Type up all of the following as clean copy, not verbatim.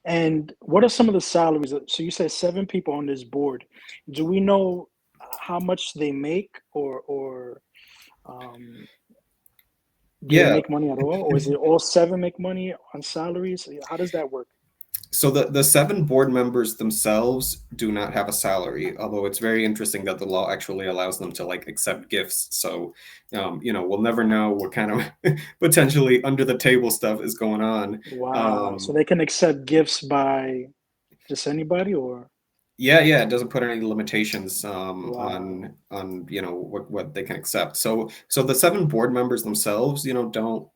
And what are some of the salaries? So you said 7 people on this board. Do we know how much they make, or um, do they Yeah. make money at all, or is it all 7 make money on salaries? How does that work? So the seven board members themselves do not have a salary, although it's very interesting that the law actually allows them to like accept gifts. So, we'll never know what kind of potentially under the table stuff is going on. Wow. So Um, they can accept gifts by just anybody, or Yeah, yeah, it doesn't put any limitations wow. on what they can accept. So the seven board members themselves, don't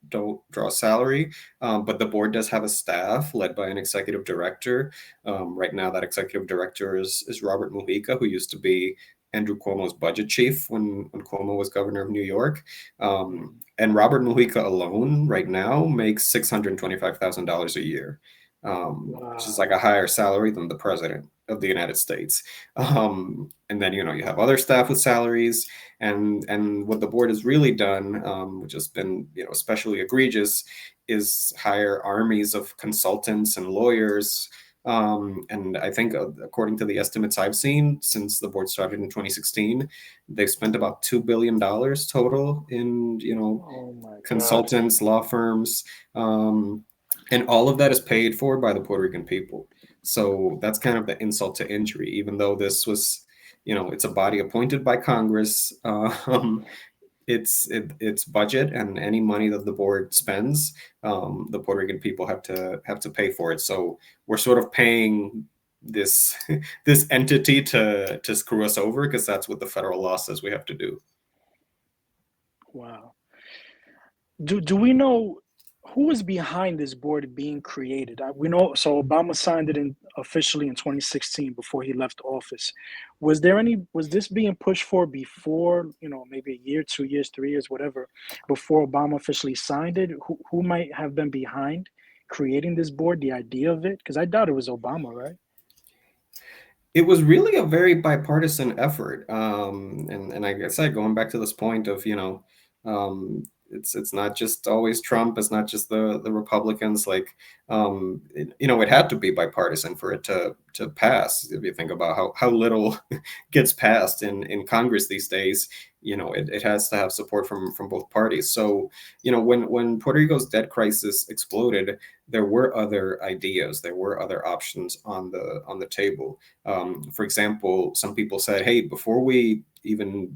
draw a salary, but the board does have a staff led by an executive director. Right now, that executive director is Robert Mujica, who used to be Andrew Cuomo's budget chief when Cuomo was governor of New York. Mm. And Robert Mujica alone right now makes $625,000 a year, which is like Wow. a higher salary than the president of the United States. And then you have other staff with salaries, and what the board has really done, which has been especially egregious, is hire armies of consultants and lawyers. And I think, according to the estimates I've seen since the board started in 2016, they've spent about $2 billion total in Oh my God. consultants, law firms, um, and all of that is paid for by the Puerto Rican people. So that's kind of the insult to injury, even though this was, it's a body appointed by Congress. It's budget, and any money that the board spends, the Puerto Rican people have to pay for it. So we're sort of paying this this entity to screw us over, because that's what the federal law says we have to do. Wow. Do we know who is behind this board being created? We know, so Obama signed it in officially in 2016 before he left office. Was this being pushed for before, maybe a year, 2 years, 3 years, whatever, before Obama officially signed it? Who might have been behind creating this board, the idea of it? Because I doubt it was Obama, right? It was really a very bipartisan effort, and like I said, going back to this point of it's not just always Trump, it's not just the Republicans. Like, it had to be bipartisan for it to pass. If you think about how little gets passed in Congress these days, it has to have support from both parties. So, when Puerto Rico's debt crisis exploded, there were other ideas, there were other options on the table. For example, some people said, hey, before we even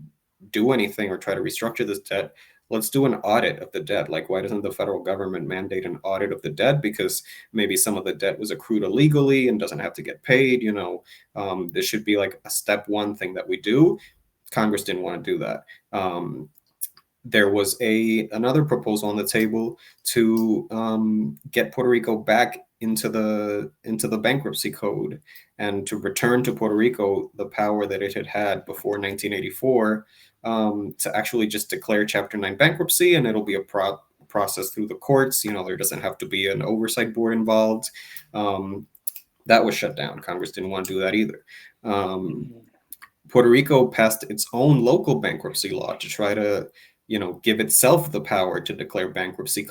do anything or try to restructure this debt, let's do an audit of the debt. Like, why doesn't the federal government mandate an audit of the debt? Because maybe some of the debt was accrued illegally and doesn't have to get paid. This should be like a step one thing that we do. Congress didn't want to do that. There was another proposal on the table to get Puerto Rico back into the bankruptcy code, and to return to Puerto Rico the power that it had had before 1984, to actually just declare Chapter 9 bankruptcy, and it'll be a process through the courts. There doesn't have to be an oversight board involved. Um, that was shut down. Congress didn't want to do that either. Um, Mhm. Puerto Rico passed its own local bankruptcy law to try to, give itself the power to declare bankruptcy.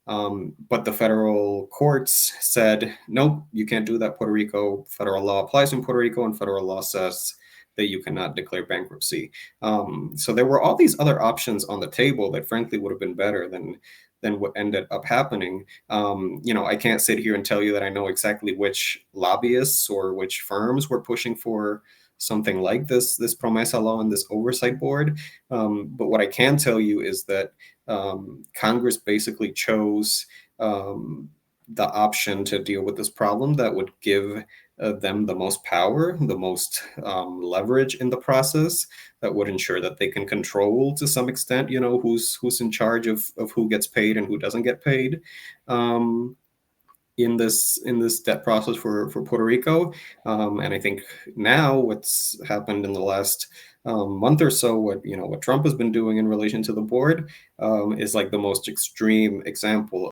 But the federal courts said, nope, you can't do that, Puerto Rico. Federal law applies in Puerto Rico, and federal law says that you cannot declare bankruptcy. So there were all these other options on the table that, frankly, would have been better than what ended up happening. I can't sit here and tell you that I know exactly which lobbyists or which firms were pushing for something like this Promesa law and this oversight board. But what I can tell you is that Congress basically chose the option to deal with this problem that would give them the most power, the most leverage in the process, that would ensure that they can control to some extent, who's in charge of who gets paid and who doesn't get paid. Um, in this debt process for Puerto Rico. And I think now what's happened in the last month or so, what Trump has been doing in relation to the board, is like the most extreme example